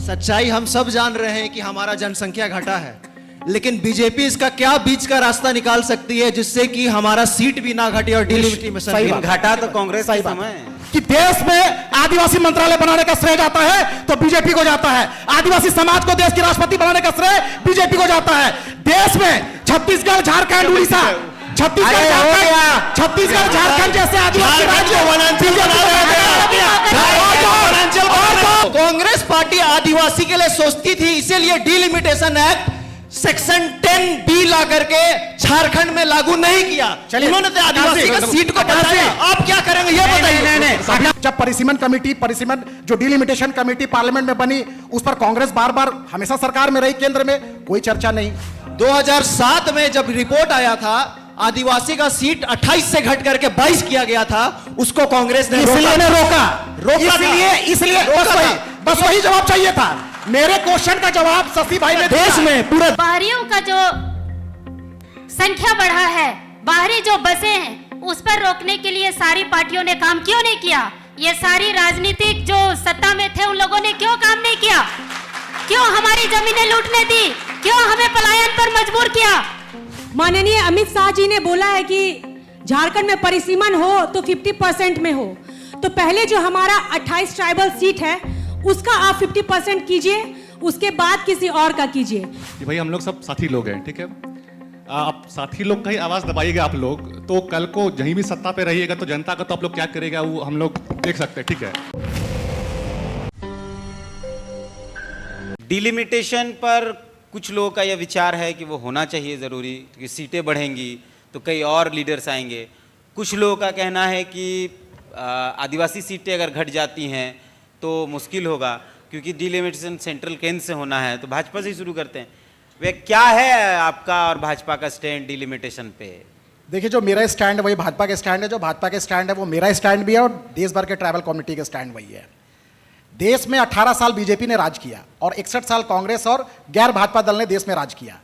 सच्चाई हम सब जान रहे हैं कि हमारा जनसंख्या घटा है, लेकिन बीजेपी इसका क्या बीच का रास्ता निकाल सकती है जिससे कि हमारा सीट भी ना घटे और डिलिमिटेशन घटा तो कांग्रेस सही का बात समय कि देश में आदिवासी मंत्रालय बनाने का श्रेय जाता है तो बीजेपी को जाता है। आदिवासी समाज को देश की राष्ट्रपति बनाने का श्रेय बीजेपी को जाता है। देश में छत्तीसगढ़, झारखंड, उड़ीसा, छत्तीसगढ़ झारखंड जैसे आदिवासी कांग्रेस पार्टी आदिवासी के लिए सोचती थी, इसीलिए डिलिमिटेशन एक्ट सेक्शन 10B ला करके झारखंड में लागू नहीं किया। इन्होंने तो आदिवासी का सीट को बचाया। आप क्या करेंगे ये बताइए। जब परिसीमन कमेटी, परिसीमन जो डिलिमिटेशन कमेटी पार्लियामेंट में बनी, उस पर कांग्रेस बार बार हमेशा सरकार में रही, केंद्र में कोई चर्चा नहीं। 2007 में जब रिपोर्ट आया था, आदिवासी का सीट 28 से घट करके 22 किया गया था, उसको कांग्रेस ने रोका। इसलिए बस वही जवाब चाहिए था। मेरे क्वेश्चन का जवाब शशि भाई ने देश में पूरे बाहरियों का जो संख्या बढ़ा है, बाहरी जो बसे हैं, उस पर रोकने के लिए सारी पार्टियों ने काम क्यों नहीं किया? ये सारी राजनीतिक जो सत्ता में थे उन लोगों ने क्यों काम नहीं किया? क्यों हमारी जमीनें लूटने दी? क्यों हमें पलायन पर मजबूर किया? माननीय अमित शाह जी ने बोला है कि झारखंड में परिसीमन हो तो 50% में हो, तो पहले जो हमारा 28 ट्राइबल सीट है उसका आप 50% कीजिए, उसके बाद किसी और का कीजिए। भाई हम लोग सब साथी लोग हैं, ठीक है। आप साथी लोग का ही आवाज दबाइएगा आप लोग, तो कल को जहीं भी सत्ता पे रहिएगा तो जनता का तो आप लोग क्या करेगा वो हम लोग देख सकते हैं, ठीक है। डिलिमिटेशन पर कुछ लोगों का यह विचार है कि वो होना चाहिए ज़रूरी, कि सीटें बढ़ेंगी तो कई और लीडर्स आएंगे। कुछ लोगों का कहना है कि आदिवासी सीटें अगर घट जाती हैं तो मुश्किल होगा, क्योंकि डिलिमिटेशन सेंट्रल केंद्र से होना है। तो भाजपा से ही शुरू करते हैं। वे क्या है आपका और भाजपा का स्टैंड डिलिमिटेशन पे? देखिए, जो मेरा स्टैंड है वही भाजपा का स्टैंड है, जो भाजपा का स्टैंड है वो मेरा स्टैंड भी है, और देश भर के ट्राइबल कम्युनिटी का स्टैंड वही है। देश में 18 साल बीजेपी ने राज किया और 61 साल कांग्रेस और गैर भाजपा दल ने देश में राज किया।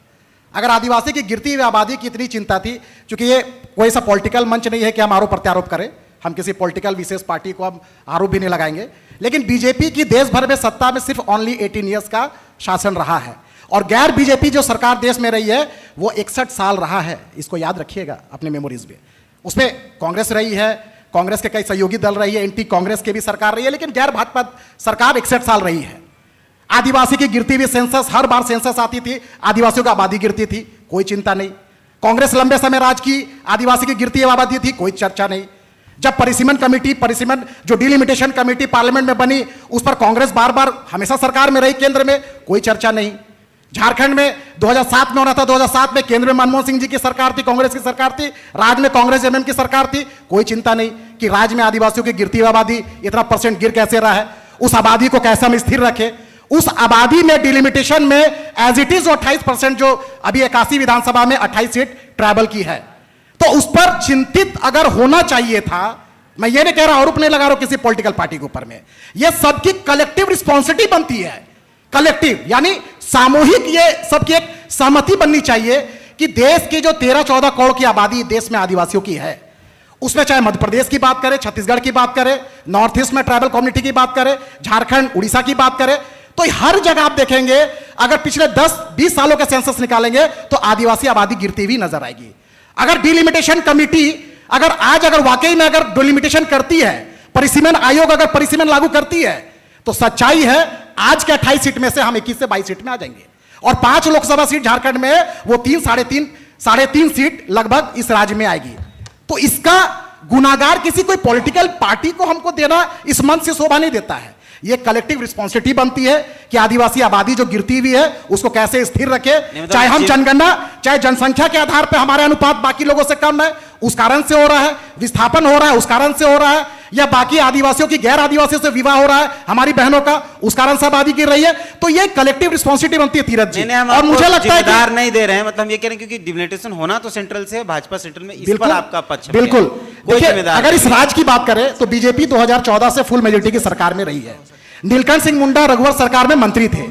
अगर आदिवासी की गिरती हुई आबादी की इतनी चिंता थी, क्योंकि ये कोई सा पॉलिटिकल मंच नहीं है कि हम आरोप प्रत्यारोप करें, हम किसी पॉलिटिकल विशेष पार्टी को हम आरोप भी नहीं लगाएंगे, लेकिन बीजेपी की देश भर में सत्ता में सिर्फ ओनली 18 ईयर्स का शासन रहा है, और गैर बीजेपी जो सरकार देश में रही है वो 61 साल रहा है। इसको याद रखिएगा अपने मेमोरीज में। उसमें कांग्रेस रही है, कांग्रेस के कई सहयोगी दल रही है, एंटी कांग्रेस की भी सरकार रही है, लेकिन गैर भाजपा सरकार 61 साल रही है। आदिवासी की गिरती हुई सेंसस, हर बार सेंसस आती थी, आदिवासियों की आबादी गिरती थी, कोई चिंता नहीं। कांग्रेस लंबे समय राज की, आदिवासी की गिरती हुई आबादी थी, कोई चर्चा नहीं। जब परिसीमन कमेटी, परिसीमन जो डिलिमिटेशन कमेटी पार्लियामेंट में बनी, उस पर कांग्रेस बार बार हमेशा सरकार में रही, केंद्र में कोई चर्चा नहीं। झारखंड में 2007 में होना था, 2007 में केंद्र में मनमोहन सिंह जी की सरकार थी, कांग्रेस की सरकार थी, राज्य में कांग्रेस एमएम की सरकार थी, कोई चिंता नहीं कि राज्य में आदिवासियों की गिरती हुई आबादी इतना % गिर कैसे रहा है, उस आबादी को कैसे हम स्थिर रखें। उस आबादी में डिलिमिटेशन में एज इट इज 28%, जो अभी 81 विधानसभा में 28 सीट ट्राइबल की है, तो उस पर चिंतित अगर होना चाहिए था। मैं ये नहीं कह रहा, आरोप नहीं लगा रहा हूं किसी पॉलिटिकल पार्टी के ऊपर में, ये सबकी कलेक्टिव रिस्पॉन्सिबिलिटी बनती है। कलेक्टिव यानी सामूहिक, ये सबकी एक सहमति बननी चाहिए कि देश की जो 13-14 करोड़ की आबादी देश में आदिवासियों की है, उसमें चाहे मध्य प्रदेश की बात करें, छत्तीसगढ़ की बात करें, नॉर्थ ईस्ट में ट्राइबल कम्युनिटी की बात करें, झारखंड, उड़ीसा की बात करें, तो हर जगह आप देखेंगे अगर पिछले 10-20 सालों के सेंसस निकालेंगे तो आदिवासी आबादी गिरती हुई नजर आएगी। अगर डिलिमिटेशन कमेटी अगर वाकई में अगर डिलिमिटेशन करती है, परिसीमन आयोग अगर परिसीमन लागू करती है, तो सच्चाई है आज के 28 सीट में से हम 21 से 22 सीट में आ जाएंगे, और 5 लोकसभा सीट झारखंड में वो 3 साढ़े तीन सीट लगभग इस राज्य में आएगी। तो इसका गुनाहगार किसी कोई पॉलिटिकल पार्टी को हमको देना इस मन से शोभा नहीं देता है। ये कलेक्टिव रिस्पॉन्सिबिलिटी बनती है कि आदिवासी आबादी जो गिरती हुई है उसको कैसे स्थिर रखे, चाहे हम जनगणना, चाहे जनसंख्या के आधार पर हमारे अनुपात बाकी लोगों से कम है उस कारण से हो रहा है, विस्थापन हो रहा है उस कारण से हो रहा है, या बाकी आदिवासियों की गैर आदिवासियों से विवाह हो रहा है हमारी बहनों का, उस कारण से आबादी गिर रही है। तो ये कलेक्टिव रिस्पॉन्सिबिलिटी बनती है तीरथ जी। और मुझे लगता है जिम्मेदार नहीं दे रहे हैं, मतलब ये कह रहे हैं क्योंकि डिलिमिटेशन होना तो सेंट्रल से, भाजपा सेंट्रल में, इस पर आपका पक्ष बिल्कुल। अगर इस राज्य की बात करें तो बीजेपी 2014 से फुल मेजोरिटी की सरकार में रही है। नीलकंठ सिंह मुंडा रघुवर सरकार में मंत्री थे।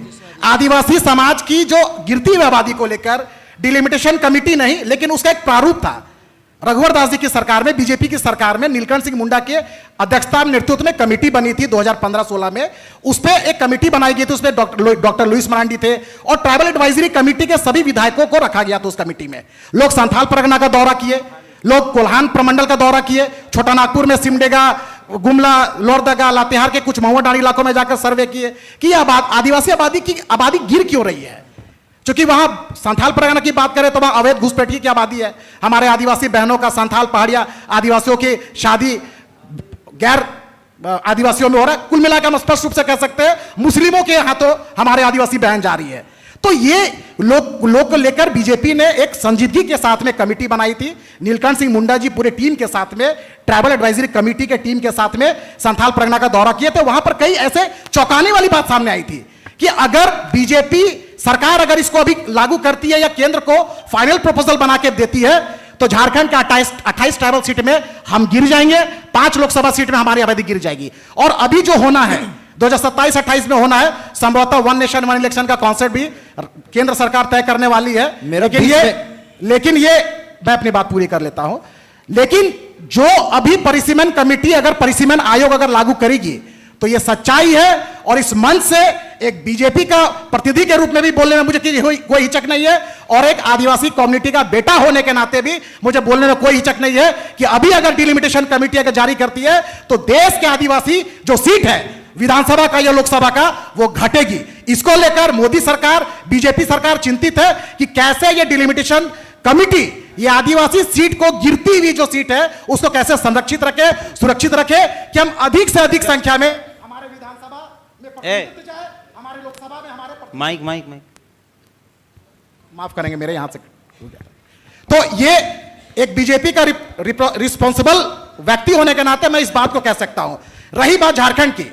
आदिवासी समाज की जो गिरती हुई आबादी को लेकर डिलिमिटेशन कमेटी नहीं, लेकिन उसका एक प्रारूप था रघुवर दास जी की सरकार में, बीजेपी की सरकार में, नीलकंठ सिंह मुंडा के अध्यक्षता में, नेतृत्व में कमेटी बनी थी 2015-16 में। उस पर एक कमेटी बनाई गई थी, उसमें डॉक्टर लुइस मरांडी थे और ट्राइबल एडवाइजरी कमेटी के सभी विधायकों को रखा गया था उस कमेटी में। लोग संथाल परगना का दौरा किए, लोग कोल्हान प्रमंडल का दौरा किए, छोटा नागपुर में सिमडेगा, गुमला, लोहरदगा, लातेहार के कुछ महुआ डांडी इलाकों में जाकर सर्वे किए कि आदिवासी आबादी की आबादी गिर क्यों रही है। क्योंकि वहां संथाल परगना की बात करें तो वहां अवैध घुसपैठी की आबादी है। हमारे आदिवासी बहनों का संथाल पहाड़िया आदिवासियों की शादी गैर आदिवासियों में हो रहा है। कुल मिलाकर हम स्पष्ट रूप से कह सकते हैं मुस्लिमों के हाथों हमारे आदिवासी बहन जा रही है। तो ये लोग को लेकर बीजेपी ने एक संजीदगी के साथ में कमेटी बनाई थी। नीलकंठ सिंह मुंडा जी पूरे टीम के साथ में, ट्राइबल एडवाइजरी कमेटी के टीम के साथ में संथाल परगना का दौरा किए थे। वहां पर कई ऐसे चौंकाने वाली बात सामने आई थी कि अगर बीजेपी सरकार अगर इसको अभी लागू करती है या केंद्र को फाइनल प्रपोजल बना के देती है तो झारखंड के 28 ट्राइबल सीट में हम गिर जाएंगे, 5 लोकसभा सीट में हमारी आबादी गिर जाएगी। और अभी जो होना है 2027-28 में होना है, संभवतः वन नेशन वन इलेक्शन का कॉन्सेप्ट भी केंद्र सरकार तय करने वाली है। लेकिन ये मैं अपनी बात पूरी कर लेता हूं। लेकिन जो अभी परिसीमन कमेटी अगर परिसीमन आयोग अगर लागू करेगी तो ये सच्चाई है। और इस मंच से एक बीजेपी का प्रतिनिधि के रूप में भी बोलने में मुझे कोई हिचक नहीं है और एक आदिवासी कम्युनिटी का बेटा होने के नाते भी मुझे बोलने में कोई हिचक नहीं है कि अभी अगर डिलिमिटेशन कमेटी अगर जारी करती है तो देश के आदिवासी जो सीट है विधानसभा का या लोकसभा का वो घटेगी। इसको लेकर मोदी सरकार, बीजेपी सरकार चिंतित है कि कैसे ये डिलिमिटेशन कमेटी ये आदिवासी सीट को, गिरती हुई जो सीट है उसको कैसे संरक्षित रखे, सुरक्षित रखे कि हम अधिक से अधिक संख्या में हमारे विधानसभा में प्रतिनिधित्व जाए, हमारे लोकसभा में हमारे माइक माफ करेंगे मेरे यहां से। तो ये एक बीजेपी का रिस्पॉन्सिबल व्यक्ति होने के नाते मैं इस बात को कह सकता हूं। रही बात झारखंड की,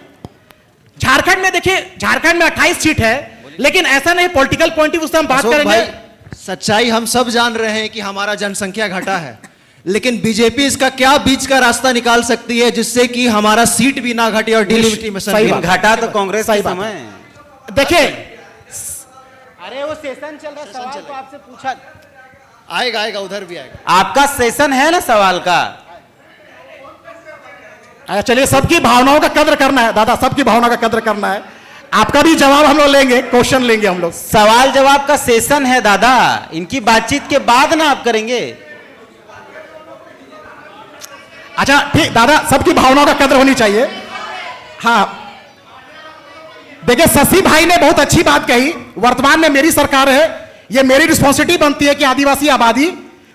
झारखंड में देखिए, झारखंड में 28 सीट है, लेकिन ऐसा नहीं पॉलिटिकल पॉइंट ऑफ व्यू से हम बात करेंगे। सच्चाई हम सब जान रहे हैं कि हमारा जनसंख्या घटा है, लेकिन बीजेपी इसका क्या बीच का रास्ता निकाल सकती है जिससे कि हमारा सीट भी ना घटे और डिलिमिटेशन घटा तो कांग्रेस के समय। देखिए, अरे वो सेशन चल रहा, सवाल तो आपसे पूछा, आएगा उधर भी आएगा। आपका सेशन है ना सवाल का। चलिए, सबकी भावनाओं का कद्र करना है दादा, सबकी भावना का कद्र करना है। आपका भी जवाब हम लोग लेंगे, क्वेश्चन लेंगे हम लोग। सवाल जवाब का सेशन है दादा, इनकी बातचीत के बाद ना आप करेंगे। अच्छा ठीक दादा, सबकी भावनाओं का कद्र होनी चाहिए। हाँ देखिए, शशि भाई ने बहुत अच्छी बात कही। वर्तमान में मेरी सरकार है, ये मेरी रिस्पॉन्सिबिलिटी बनती है कि आदिवासी आबादी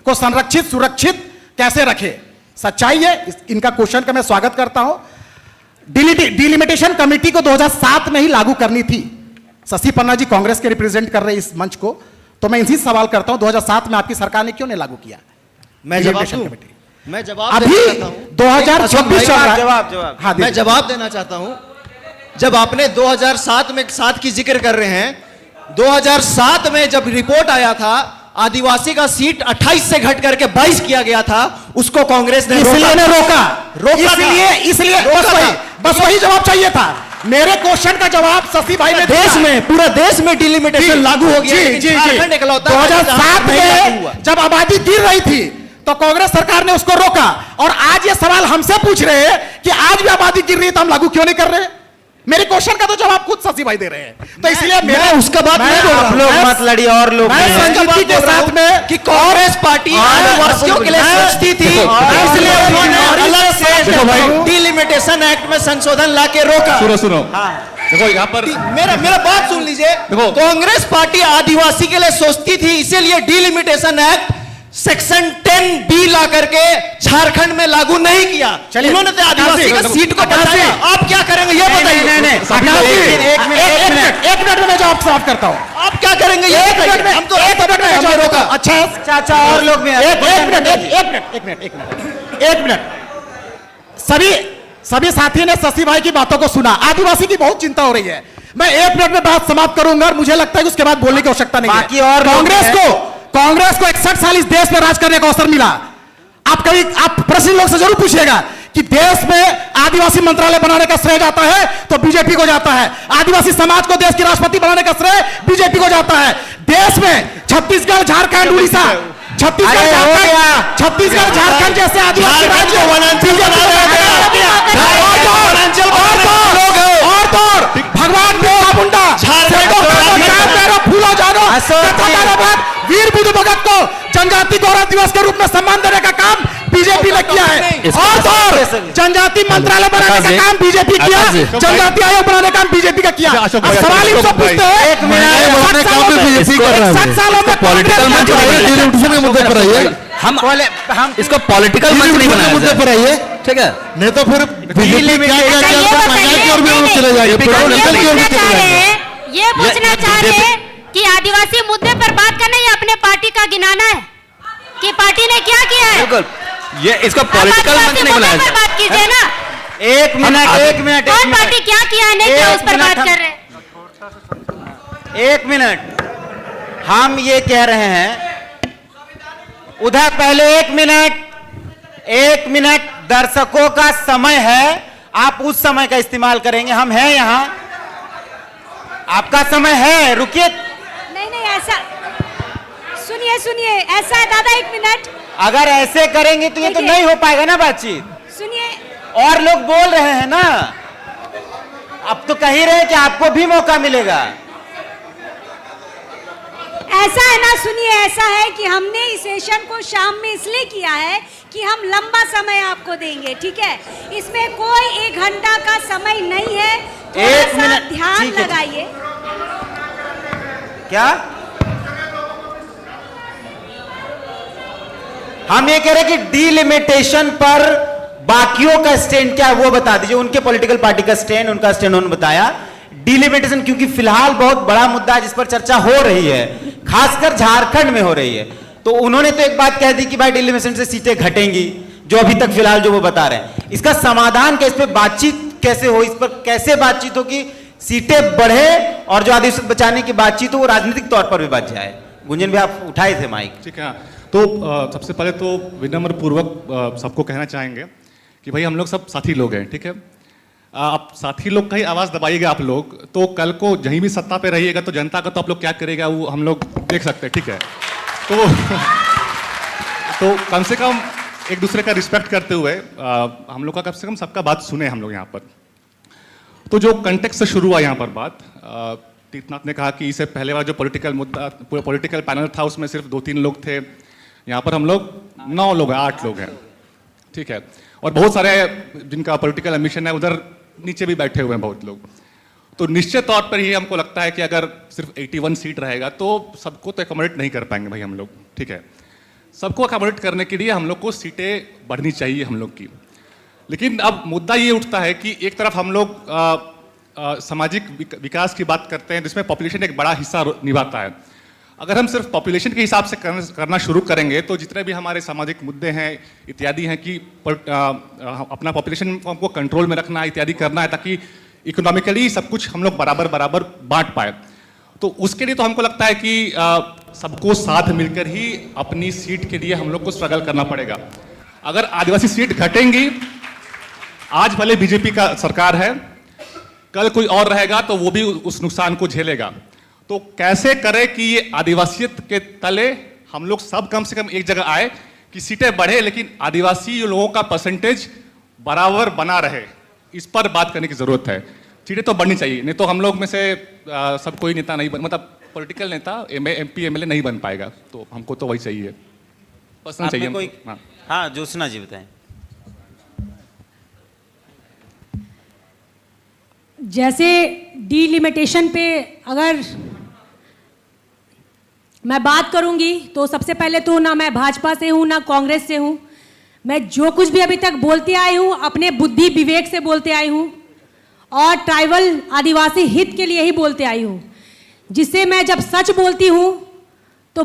को संरक्षित सुरक्षित कैसे रखे। सच्चाई है, इनका क्वेश्चन का मैं स्वागत करता हूं। डिलिमिटेशन कमेटी को 2007 में ही लागू करनी थी। शशि पन्ना जी कांग्रेस के रिप्रेजेंट कर रहे इस मंच को, तो मैं इसी सवाल करता हूं 2007 में आपकी सरकार ने क्यों नहीं लागू किया? मैं जवाब अभी 2026 जवाब हाँ, मैं जवाब देना चाहता हूं। जब आपने 2007 में 7 की जिक्र कर रहे हैं, 2007 में जब रिपोर्ट आया था आदिवासी का सीट 28 से घट करके 22 किया गया था, उसको कांग्रेस ने रोका। इसलिए बस वही जवाब चाहिए था। मेरे क्वेश्चन का जवाब शशि भाई ने देश में, पूरा देश में डिलिमिटेशन लागू हो गया। झारखंड इकलौता 2007 में जब आबादी गिर रही थी तो कांग्रेस सरकार ने उसको रोका। और आज ये सवाल हमसे पूछ रहे हैं कि आज भी आबादी गिर रही है तो हम लागू क्यों नहीं कर रहे? मेरे क्वेश्चन का तो जवाब खुद शशि भाई दे रहे हैं। तो इसलिए मैं उसका बात नहीं बोल रहा। आप लोग मत लड़िए और लोग संजीदगी के साथ में कि कांग्रेस पार्टी आदिवासियों के लिए सोचती थी, इसलिए उन्होंने अलग से डिलिमिटेशन एक्ट में संशोधन लाके रोका। सुनो देखो, यहाँ पर मेरा बात सुन लीजिए। कांग्रेस पार्टी आदिवासी के लिए सोचती थी, इसीलिए डिलिमिटेशन एक्ट सेक्शन 10B ला करके झारखंड में लागू नहीं किया। उन्होंने तो आदिवासी का सीट को बचाया। आप क्या करेंगे ये बताइए। एक मिनट में मैं जवाब साफ करता हूं। आप क्या करेंगे ये बताइए। हम तो एक मिनट में रोका। अच्छा चाचा और लोग भी एक मिनट। सभी साथी ने शशि भाई की बातों को सुना। आदिवासी की बहुत चिंता हो रही है। मैं 1 मिनट में बात समाप्त करूंगा और मुझे लगता है कि उसके बाद बोलने की आवश्यकता नहीं है। बाकी और कांग्रेस को 61 साल इस देश में राज करने का अवसर मिला। आप प्रश्न लोग से जरूर पूछिएगा कि देश में आदिवासी मंत्रालय बनाने का श्रेय जाता है तो बीजेपी को जाता है। आदिवासी समाज को देश की राष्ट्रपति बनाने का श्रेय बीजेपी को जाता है। देश में छत्तीसगढ़, झारखंड, उड़ीसा छत्तीसगढ़ झारखंड जैसे आदिवासी झारखंड राज्य को वनांचल बना और भगवान बिरसा मुंडा, फूलो जानो, वीर बुद्ध भगत को जनजाति गौरव दिवस के रूप में सम्मान देने का काम बीजेपी ने किया है। और जनजाति मंत्रालय बनाने का काम बीजेपी किया, जनजाति आयोग बनाने का काम बीजेपी का किया। सवाल इनसे पूछते हैं, 60 सालों में पॉलिटिकल मंच के मुद्दे पर आइए, हम इसको पॉलिटिकल मंच नहीं बनाया मुद्दे पर आइए, ठीक है? नहीं तो फिर बीजेपी क्या की ओर भी हम चले जाएंगे। ये पूछना चाह रहे हैं कि आदिवासी मुद्दे पर बात करना या अपने पार्टी का गिनाना है कि पार्टी ने क्या किया है? बिल्कुल, ये इसको पॉलिटिकल मंच नहीं बनाया पर बात कीजिए ना। एक मिनट कौन पार्टी क्या किया है नहीं किया उस पर बात कर रहे हैं। एक मिनट, हम ये कह रहे हैं उधर पहले एक मिनट दर्शकों का समय है, आप उस समय का इस्तेमाल करेंगे। हम हैं यहाँ, आपका समय है, रुकिए। नहीं ऐसा सुनिए ऐसा है दादा, 1 मिनट। अगर ऐसे करेंगे तो ये तो नहीं हो पाएगा ना बातचीत। सुनिए, और लोग बोल रहे हैं ना, अब तो कह ही रहे हैं कि आपको भी मौका मिलेगा। ऐसा है ना, सुनिए, ऐसा है कि हमने इस सेशन को शाम में इसलिए किया है कि हम लंबा समय आपको देंगे, ठीक है? इसमें कोई 1 घंटा का समय नहीं है, एक मिनट, ध्यान ठीक है। लगाइए। क्या हम ये कह रहे हैं कि डीलिमिटेशन पर बाकियों का स्टैंड क्या है वो बता दीजिए। उनके पॉलिटिकल पार्टी का स्टैंड, उनका स्टैंड उन्होंने बताया। डिलिमिटेशन क्योंकि फिलहाल बहुत बड़ा मुद्दा है जिस पर चर्चा हो रही है, खासकर झारखंड में हो रही है, तो उन्होंने तो एक बात कह दी कि भाई डिलिमिटेशन से सीटें घटेंगी, जो अभी तक फिलहाल जो वो बता रहे हैं। इसका समाधान क्या, इस पर बातचीत कैसे हो, इस पर कैसे बातचीत हो कि सीटें बढ़े और जो आदिवासी बचाने की बातचीत हो वो राजनीतिक तौर पर भी बच जाए। गुंजन भाई आप उठाए थे माइक। ठीक है, तो सबसे पहले तो विनम्र पूर्वक सबको कहना चाहेंगे कि भाई हम लोग सब साथी लोग हैं, ठीक है? आप साथी लोग का ही आवाज़ दबाइएगा आप लोग, तो कल को जहीं भी सत्ता पे रहिएगा तो जनता का तो आप लोग क्या करेगा वो हम लोग देख सकते हैं, ठीक है? तो कम से कम एक दूसरे का रिस्पेक्ट करते हुए हम लोग का कम से कम सबका बात सुने हम लोग यहाँ पर। तो जो कंटेक्स्ट से शुरू हुआ यहाँ पर बात, तीर्थनाथ ने कहा कि इससे पहले वाला जो पॉलिटिकल मुद्दा, पूरा पॉलिटिकल पैनल था उसमें सिर्फ 2-3 लोग थे, यहाँ पर हम लोग 9 लोग हैं, 8 लोग हैं, ठीक है? और बहुत सारे जिनका पॉलिटिकल एम्बिशन है उधर नीचे भी बैठे हुए हैं बहुत लोग। तो निश्चित तौर पर ही हमको लगता है कि अगर सिर्फ 81 सीट रहेगा तो सबको तो एकोमोडेट नहीं कर पाएंगे भाई हम लोग, ठीक है? सबको अकोमोडेट करने के लिए हम लोग को सीटें बढ़नी चाहिए हम लोग की। लेकिन अब मुद्दा ये उठता है कि एक तरफ हम लोग सामाजिक विकास की बात करते हैं जिसमें पॉपुलेशन एक बड़ा हिस्सा निभाता है। अगर हम सिर्फ पॉपुलेशन के हिसाब से करना शुरू करेंगे तो जितने भी हमारे सामाजिक मुद्दे हैं इत्यादि हैं कि अपना पॉपुलेशन को हमको कंट्रोल में रखना है, इत्यादि करना है ताकि इकोनॉमिकली सब कुछ हम लोग बराबर बांट पाए। तो उसके लिए तो हमको लगता है कि सबको साथ मिलकर ही अपनी सीट के लिए हम लोग को स्ट्रगल करना पड़ेगा। अगर आदिवासी सीट घटेंगी, आज भले बीजेपी का सरकार है, कल कोई और रहेगा तो वो भी उस नुकसान को झेलेगा। तो कैसे करें कि ये आदिवासियत के तले हम लोग सब कम से कम एक जगह आए कि सीटें बढ़े लेकिन आदिवासी लोगों का परसेंटेज बराबर बना रहे, इस पर बात करने की जरूरत है। सीटें तो बढ़नी चाहिए, नहीं तो हम लोग में से सब कोई नेता नहीं मतलब पॉलिटिकल नेता MP MLA नहीं बन पाएगा। तो हमको तो वही चाहिए, पर्सनल चाहिए कोई। हाँ ज्योत्सना जी बताएं। जैसे डीलिमिटेशन पे अगर मैं बात करूंगी तो सबसे पहले तो ना मैं भाजपा से हूं ना कांग्रेस से हूं। मैं जो कुछ भी अभी तक बोलते आई हूं अपने बुद्धि विवेक से बोलते आई हूं और ट्राइबल आदिवासी हित के लिए ही बोलते आई हूं, जिससे मैं जब सच बोलती हूं तो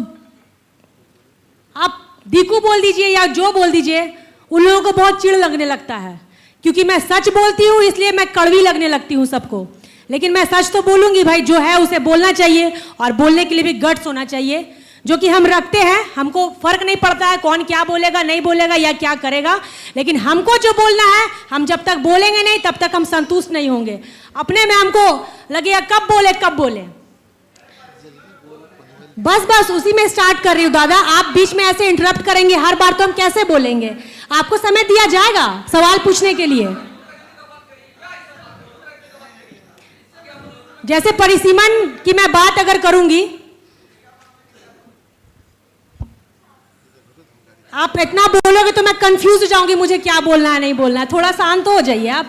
आप दीकू बोल दीजिए या जो बोल दीजिए, उन लोगों को बहुत चिढ़ लगने लगता है क्योंकि मैं सच बोलती हूं इसलिए मैं कड़वी लगने लगती हूं सबको। लेकिन मैं सच तो बोलूंगी भाई, जो है उसे बोलना चाहिए और बोलने के लिए भी गट्स होना चाहिए, जो कि हम रखते हैं। हमको फर्क नहीं पड़ता है कौन क्या बोलेगा नहीं बोलेगा या क्या करेगा, लेकिन हमको जो बोलना है हम जब तक बोलेंगे नहीं तब तक हम संतुष्ट नहीं होंगे। अपने में हमको लगेगा कब बोले बस बस उसी में स्टार्ट कर रही हूँ दादा। आप बीच में ऐसे इंटरप्ट करेंगे हर बार तो हम कैसे बोलेंगे? आपको समय दिया जाएगा सवाल पूछने के लिए। जैसे परिसीमन की मैं बात अगर करूंगी, आप इतना बोलोगे तो मैं कंफ्यूज हो जाऊंगी मुझे क्या बोलना है नहीं बोलना है। थोड़ा शांत हो जाइए आप,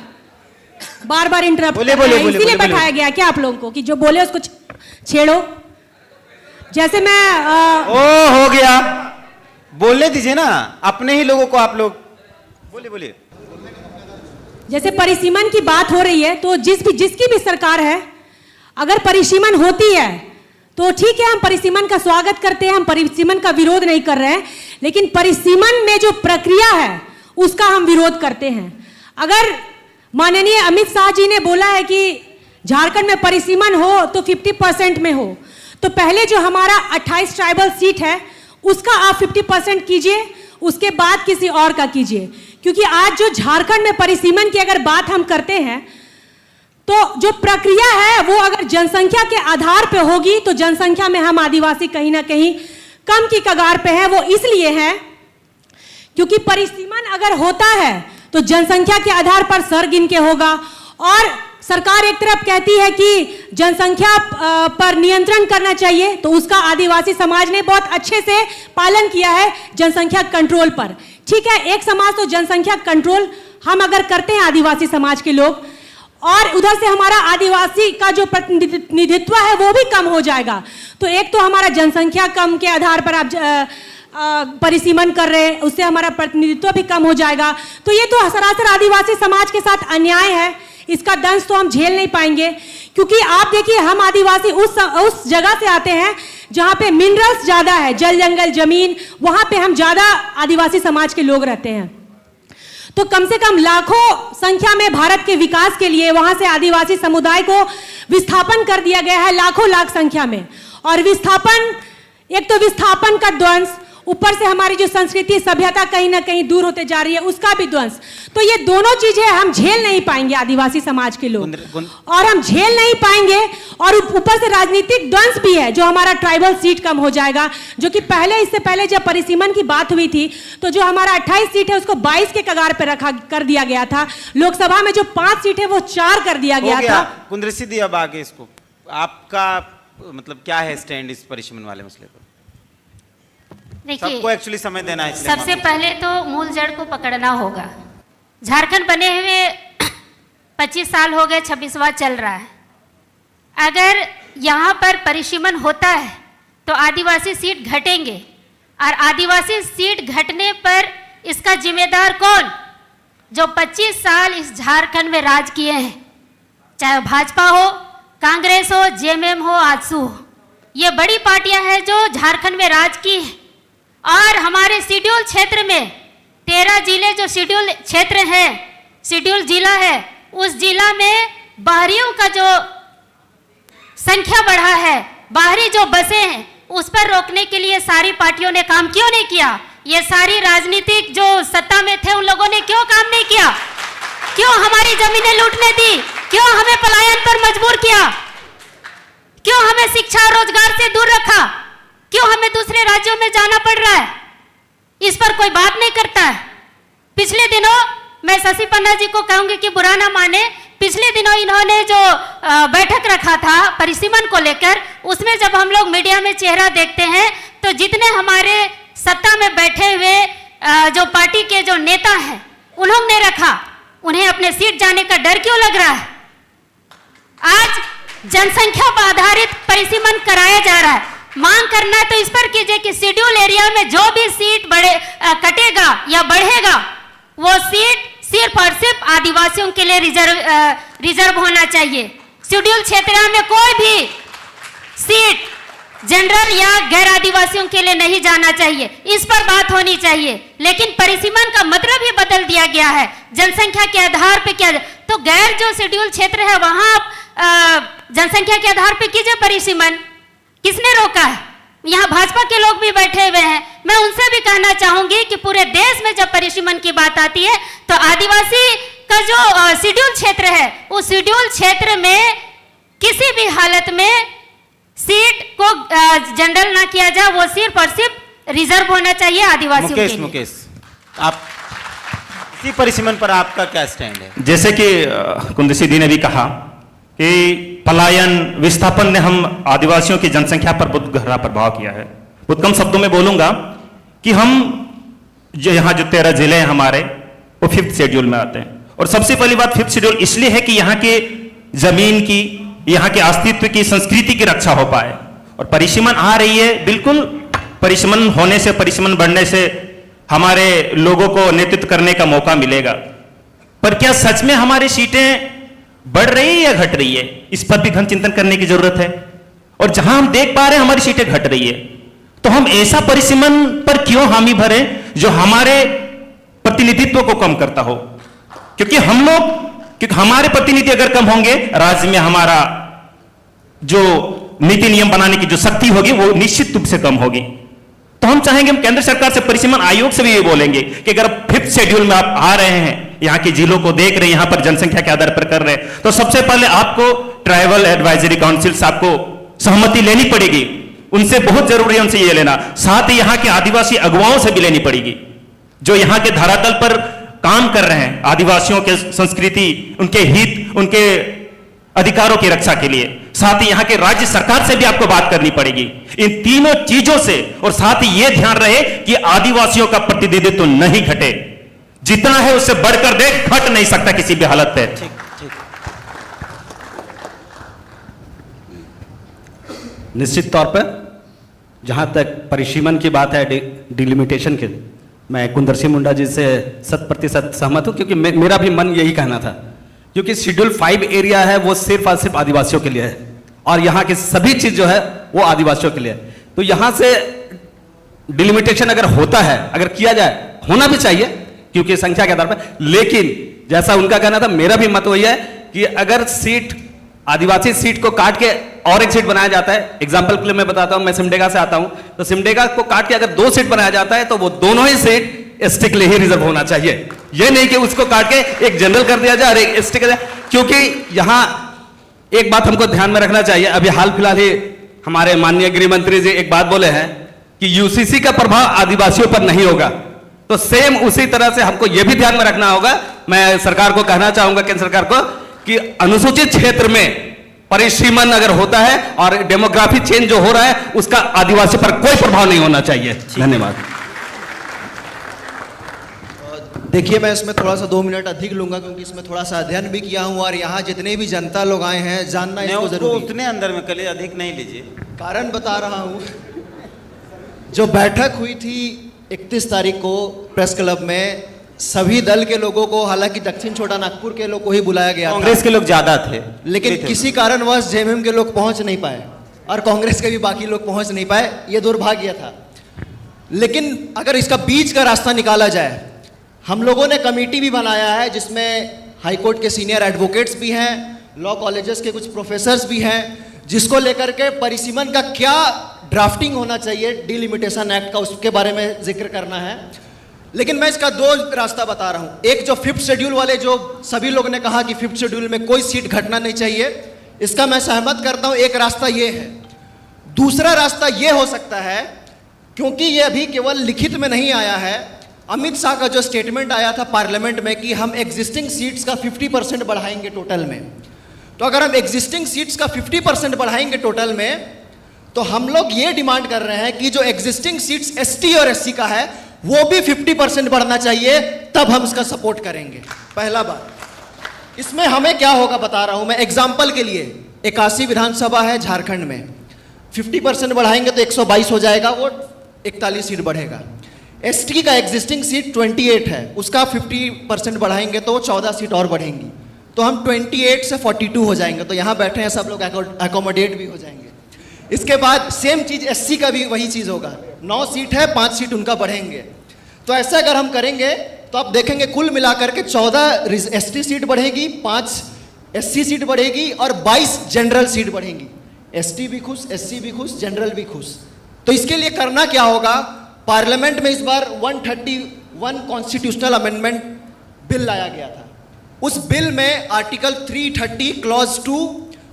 बार बार इंटरप्ट कर रहे हैं। इसीलिए बैठाया गया क्या आप लोगों को कि जो बोले उसको छेड़ो। जैसे मैं हो गया, बोलने दीजिए ना, अपने ही लोगों को आप लोग बोलिए। जैसे परिसीमन की बात हो रही है तो जिसकी भी सरकार है, अगर परिसीमन होती है तो ठीक है, हम परिसीमन का स्वागत करते हैं, हम परिसीमन का विरोध नहीं कर रहे हैं, लेकिन परिसीमन में जो प्रक्रिया है उसका हम विरोध करते हैं। अगर माननीय अमित शाह जी ने बोला है कि झारखंड में परिसीमन हो तो 50% में हो, तो पहले जो हमारा 28 ट्राइबल सीट है उसका आप 50% कीजिए, उसके बाद किसी और का कीजिए। क्योंकि आज जो झारखंड में परिसीमन की अगर बात हम करते हैं तो जो प्रक्रिया है वो अगर जनसंख्या के आधार पे होगी तो जनसंख्या में हम आदिवासी कहीं ना कहीं कम की कगार पे है। वो इसलिए है क्योंकि परिसीमन अगर होता है तो जनसंख्या के आधार पर सर गिन के होगा, और सरकार एक तरफ कहती है कि जनसंख्या पर नियंत्रण करना चाहिए, तो उसका आदिवासी समाज ने बहुत अच्छे से पालन किया है जनसंख्या कंट्रोल पर। ठीक है, एक समाज तो जनसंख्या कंट्रोल हम अगर करते हैं आदिवासी समाज के लोग, और उधर से हमारा आदिवासी का जो प्रतिनिधित्व है वो भी कम हो जाएगा। तो एक तो हमारा जनसंख्या कम के आधार पर आप परिसीमन कर रहे हैं, उससे हमारा प्रतिनिधित्व भी कम हो जाएगा। तो ये तो सरासर आदिवासी समाज के साथ अन्याय है, इसका दंश तो हम झेल नहीं पाएंगे। क्योंकि आप देखिए, हम आदिवासी उस जगह से आते हैं जहाँ पे मिनरल्स ज़्यादा है, जल जंगल जमीन, वहाँ पे हम ज़्यादा आदिवासी समाज के लोग रहते हैं। तो कम से कम लाखों संख्या में भारत के विकास के लिए वहाँ से आदिवासी समुदाय को विस्थापन कर दिया गया है, लाखों लाख संख्या में। और विस्थापन, एक तो विस्थापन का ध्वंस, ऊपर से हमारी जो संस्कृति सभ्यता कहीं ना कहीं दूर होते जा रही है, उसका भी ध्वंस। तो ये दोनों चीजें हम झेल नहीं पाएंगे आदिवासी समाज के लोग, और हम झेल नहीं पाएंगे। और ऊपर से राजनीतिक ध्वंस भी है, जो हमारा ट्राइबल सीट कम हो जाएगा, जो कि इससे पहले जब परिसीमन की बात हुई थी तो जो हमारा 28 सीट है उसको 22 के कगार पे रखा कर दिया गया था। लोकसभा में जो 5 सीट है वो 4 कर दिया गया था। कुंद्रसी दी, अब आगे इसको आपका मतलब क्या है स्टैंड इस परिसीमन वाले मसले पर? देखिए, सबको एक्चुअली समय देना है। सबसे पहले तो मूल जड़ को पकड़ना होगा। झारखंड बने हुए 25 साल हो गए, 26वां चल रहा है। अगर यहाँ पर परिसीमन होता है तो आदिवासी सीट घटेंगे, और आदिवासी सीट घटने पर इसका जिम्मेदार कौन? जो 25 साल इस झारखंड में राज किए हैं, चाहे भाजपा हो, कांग्रेस हो, जेएमएम हो, आजसू हो। ये बड़ी पार्टियां हैं जो झारखंड में राज की है। और हमारे शेड्यूल क्षेत्र में 13 जिले जो शेड्यूल क्षेत्र हैं, शेड्यूल जिला है, उस जिला में बाहरियों का जो संख्या बढ़ा है, बाहरी जो बसे हैं, उस पर रोकने के लिए सारी पार्टियों ने काम क्यों नहीं किया? ये सारी राजनीतिक जो सत्ता में थे उन लोगों ने क्यों काम नहीं किया? क्यों हमारी जमीनें लूटने दी? क्यों हमें पलायन पर मजबूर किया? क्यों हमें शिक्षा और रोजगार से दूर रखा? क्यों हमें दूसरे राज्यों में जाना पड़ रहा है? इस पर कोई बात नहीं करता है। पिछले दिनों मैं शशि पन्ना जी को कहूंगी कि बुरा ना माने, पिछले दिनों इन्होंने जो बैठक रखा था परिसीमन को लेकर, उसमें जब हम लोग मीडिया में चेहरा देखते हैं तो जितने हमारे सत्ता में बैठे हुए जो पार्टी के जो नेता हैं उन्होंने रखा, उन्हें अपने सीट जाने का डर क्यों लग रहा है? आज जनसंख्या पर आधारित परिसीमन कराया जा रहा है। मांग करना है तो इस पर कीजिए कि शेड्यूल एरिया में जो भी सीट कटेगा या बढ़ेगा, वो सीट सिर्फ और सिर्फ आदिवासियों के लिए रिजर्व होना चाहिए। शेड्यूल क्षेत्र में कोई भी सीट जनरल या गैर आदिवासियों के लिए नहीं जाना चाहिए। इस पर बात होनी चाहिए। लेकिन परिसीमन का मतलब ही बदल दिया गया है, जनसंख्या के आधार पे किया। तो गैर जो शेड्यूल क्षेत्र है वहां आप जनसंख्या के आधार पे कीजिए परिसीमन। किसने रोका है? यहाँ भाजपा के लोग भी बैठे हुए हैं। मैं उनसे भी कहना चाहूंगी कि पूरे देश में जब परिसीमन की बात आती है तो आदिवासी का जो शेड्यूल क्षेत्र है, उस शेड्यूल क्षेत्र में किसी भी हालत में सीट को जनरल ना किया जाए, वो सिर्फ और सिर्फ रिजर्व होना चाहिए आदिवासियों के लिए। मुकेश, आप इसी परिसीमन पर आपका क्या स्टैंड है? जैसे कि कुंदसी दी ने भी कहा कि पलायन विस्थापन ने हम आदिवासियों की जनसंख्या पर बहुत गहरा प्रभाव किया है। बहुत कम शब्दों में बोलूंगा कि हम जो यहाँ जो 13 जिले हैं हमारे, वो 5th शेड्यूल में आते हैं। और सबसे पहली बात 5th शेड्यूल इसलिए है कि यहाँ के जमीन की, यहाँ के अस्तित्व की, संस्कृति की रक्षा हो पाए। और परिसीमन आ रही है, बिल्कुल परिसीमन होने से, परिसीमन बढ़ने से हमारे लोगों को नेतृत्व करने का मौका मिलेगा। पर क्या सच में हमारी सीटें बढ़ रही है या घट रही है, इस पर भी गहन चिंतन करने की जरूरत है। और जहां हम देख पा रहे हैं हमारी सीटें घट रही है, तो हम ऐसा परिसीमन पर क्यों हामी भरे जो हमारे प्रतिनिधित्व को कम करता हो? क्योंकि हमारे प्रतिनिधि अगर कम होंगे, राज्य में हमारा जो नीति नियम बनाने की जो शक्ति होगी वो निश्चित रूप से कम होगी। तो हम चाहेंगे, हम केंद्र सरकार से, परिसीमन आयोग से भी ये बोलेंगे कि अगर 5th शेड्यूल में आप आ रहे हैं, यहाँ के जिलों को देख रहे हैं, यहाँ पर जनसंख्या के आधार पर कर रहे हैं, तो सबसे पहले आपको ट्राइबल एडवाइजरी काउंसिल से आपको सहमति लेनी पड़ेगी। उनसे बहुत जरूरी है उनसे ये लेना, साथ ही यहाँ के आदिवासी अगुवाओं से भी लेनी पड़ेगी जो यहाँ के धरातल पर काम कर रहे हैं आदिवासियों के संस्कृति, उनके हित, उनके अधिकारों की रक्षा के लिए। साथ ही यहाँ के राज्य सरकार से भी आपको बात करनी पड़ेगी इन तीनों चीजों से। और साथ ही यह ध्यान रहे कि आदिवासियों का प्रतिनिधित्व तो नहीं घटे, जितना है उससे बढ़कर दे, घट नहीं सकता किसी भी हालत पे। निश्चित तौर पर जहां तक परिसीमन की बात है, डिलिमिटेशन के, मैं कुंदर सिंह मुंडा जी से 100% सहमत हूं, क्योंकि मेरा भी मन यही कहना था। क्योंकि शेड्यूल 5 एरिया है वो सिर्फ और सिर्फ आदिवासियों के लिए है, और यहाँ की सभी चीज जो है वो आदिवासियों के लिए है। तो यहाँ से डिलिमिटेशन अगर होता है, अगर किया जाए, होना भी चाहिए क्योंकि संख्या के आधार पर, लेकिन जैसा उनका कहना था, मेरा भी मत वही है कि अगर सीट, आदिवासी सीट को काट के और एक सीट बनाया जाता है, एग्जाम्पल के लिए मैं बताता हूं, मैं सिमडेगा से आता हूं, तो सिमडेगा को काट के अगर 2 सीट बनाया जाता है तो वो दोनों ही सीट एसटी के लिए ही रिजर्व होना चाहिए। ये नहीं कि उसको काट के एक जनरल कर दिया जाए और एक एसटी कर दिया, क्योंकि यहां एक बात हमको ध्यान में रखना चाहिए। अभी हाल फिलहाल ही हमारे माननीय गृह मंत्री जी एक बात बोले हैं कि यूसीसी का प्रभाव आदिवासियों पर नहीं होगा, तो सेम उसी तरह से हमको यह भी ध्यान में रखना होगा। मैं सरकार को कहना चाहूंगा, केंद्र सरकार को, कि अनुसूचित क्षेत्र में परिसीमन अगर होता है और डेमोग्राफी चेंज जो हो रहा है उसका आदिवासी पर कोई प्रभाव नहीं होना चाहिए। धन्यवाद। देखिए, मैं इसमें थोड़ा सा 2 मिनट अधिक लूंगा क्योंकि इसमें थोड़ा सा अध्ययन भी किया हूं और यहाँ जितने भी जनता लोग आए हैं जानना इसको जरूरी। उतने अंदर में कल अधिक नहीं लीजिए, कारण बता रहा हूं। जो बैठक हुई थी 31 तारीख को प्रेस क्लब में, सभी दल के लोगों को, हालांकि दक्षिण छोटा नागपुर के लोग को ही बुलाया गया, कांग्रेस के लोग ज्यादा थे, लेकिन किसी कारणवश जेएमएम के लोग पहुंच नहीं पाए और कांग्रेस के भी बाकी लोग पहुंच नहीं पाए। ये दुर्भाग्य था। लेकिन अगर इसका बीच का रास्ता निकाला जाए, हम लोगों ने कमेटी भी बनाया है जिसमें हाईकोर्ट के सीनियर एडवोकेट्स भी हैं, लॉ कॉलेजेस के कुछ प्रोफेसर्स भी हैं, जिसको लेकर के परिसीमन का क्या ड्राफ्टिंग होना चाहिए डिलिमिटेशन एक्ट का, उसके बारे में जिक्र करना है। लेकिन मैं इसका 2 रास्ता बता रहा हूं। एक, जो 5th शेड्यूल वाले, जो सभी लोग ने कहा कि 5th शेड्यूल में कोई सीट घटना नहीं चाहिए, इसका मैं सहमत करता हूं। एक रास्ता ये है। दूसरा रास्ता ये हो सकता है, क्योंकि ये अभी केवल लिखित में नहीं आया है, अमित शाह का जो स्टेटमेंट आया था पार्लियामेंट में कि हम एग्जिस्टिंग सीट्स का 50% बढ़ाएंगे टोटल में। तो अगर हम एग्जिस्टिंग सीट्स का 50% बढ़ाएंगे टोटल में, तो हम लोग ये डिमांड कर रहे हैं कि जो एग्जिस्टिंग सीट्स एसटी और एससी का है वो भी 50% बढ़ना चाहिए, तब हम इसका सपोर्ट करेंगे। पहला बात। इसमें हमें क्या होगा बता रहा हूं मैं। एग्जाम्पल के लिए 81 विधानसभा है झारखंड में, 50% बढ़ाएंगे तो 122 हो जाएगा, वो 41 सीट बढ़ेगा। एसटी का एग्जिस्टिंग सीट 28 है, उसका 50% बढ़ाएंगे तो 14 सीट और बढ़ेंगी, तो हम 28 से 42 हो जाएंगे। तो यहाँ बैठे हैं सब लोग एकोमोडेट भी हो जाएंगे। इसके बाद सेम चीज एससी का भी वही चीज होगा, 9 सीट है, 5 सीट उनका बढ़ेंगे। तो ऐसा अगर हम करेंगे तो आप देखेंगे कुल मिलाकर के 14 एसटी सीट बढ़ेगी, 5 एससी सीट बढ़ेगी और 22 जनरल सीट बढ़ेंगी। एसटी भी खुश, एससी भी खुश, जनरल भी खुश। तो इसके लिए करना क्या होगा, पार्लियामेंट में इस बार 131 कॉन्स्टिट्यूशनल अमेंडमेंट बिल लाया गया था। उस बिल में आर्टिकल 330 क्लॉज 2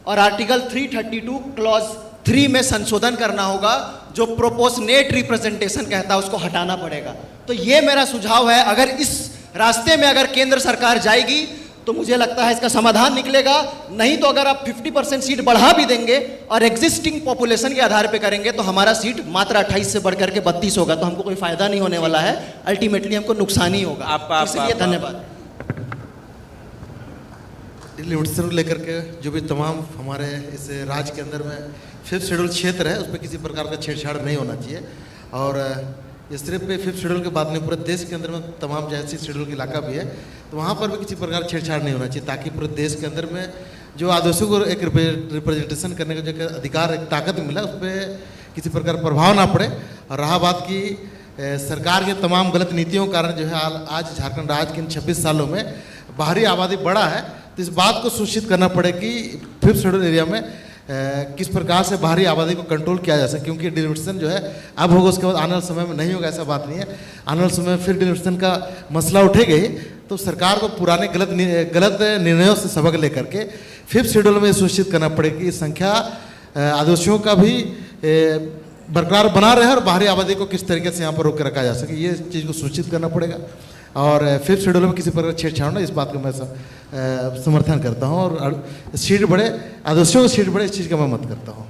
और आर्टिकल 332 क्लॉज 3 में संशोधन करना होगा, जो प्रोपोर्शनेट रिप्रेजेंटेशन कहता है उसको हटाना पड़ेगा। तो ये मेरा सुझाव है, अगर इस रास्ते में अगर केंद्र सरकार जाएगी तो मुझे लगता है इसका समाधान निकलेगा। नहीं तो अगर आप 50% सीट बढ़ा भी देंगे और एग्जिस्टिंग पॉपुलेशन के आधार पे करेंगे तो हमारा सीट मात्र 28 से बढ़कर के 32 होगा, तो हमको कोई फायदा नहीं होने वाला है, अल्टीमेटली हमको नुकसान ही होगा। इसलिए धन्यवाद। लिमिटेशन को लेकर के जो भी तमाम हमारे इस राज्य के अंदर में 5th शेड्यूल क्षेत्र है उस पर किसी प्रकार का छेड़छाड़ नहीं होना चाहिए। और ये सिर्फ 5th शेड्यूल की बात नहीं, पूरे देश के अंदर में तमाम जैसे शेड्यूल के इलाका भी है तो वहाँ पर भी किसी प्रकार छेड़छाड़ नहीं होना चाहिए, ताकि पूरे देश के अंदर में जो आदिवासियों को एक रिप्रेजेंटेशन करने का जो अधिकार, एक ताकत मिला, उस पर किसी प्रकार प्रभाव ना पड़े। और रहा बात की सरकार के तमाम गलत नीतियों के कारण जो है आज झारखंड राज्य के इन 26 सालों में बाहरी आबादी बढ़ा है, तो इस बात को सुनिश्चित करना पड़े कि 5th शेड्यूल एरिया में किस प्रकार से बाहरी आबादी को कंट्रोल किया जा सके, क्योंकि डिलिमिटेशन जो है अब होगा, उसके बाद आने वाले समय में नहीं होगा, ऐसा बात नहीं है। आने वाले समय में फिर डिलिमिटेशन का मसला उठेगा ही, तो सरकार को पुराने गलत निर्णयों से सबक लेकर के 5th शेड्यूल में सुनिश्चित करना पड़ेगा कि संख्या आदिवासियों का भी बरकरार बना रहे और बाहरी आबादी को किस तरीके से यहाँ पर रोक के रखा जा सके, ये चीज़ को सुनिश्चित करना पड़ेगा। और 5th शेड्यूल में किसी प्रकार छेड़छाड़ ना, इस बात को मैं समर्थन करता हूँ। और सीट बढ़े, आदिवासियों की सीट बढ़े, इस चीज़ का मैं मत करता हूँ।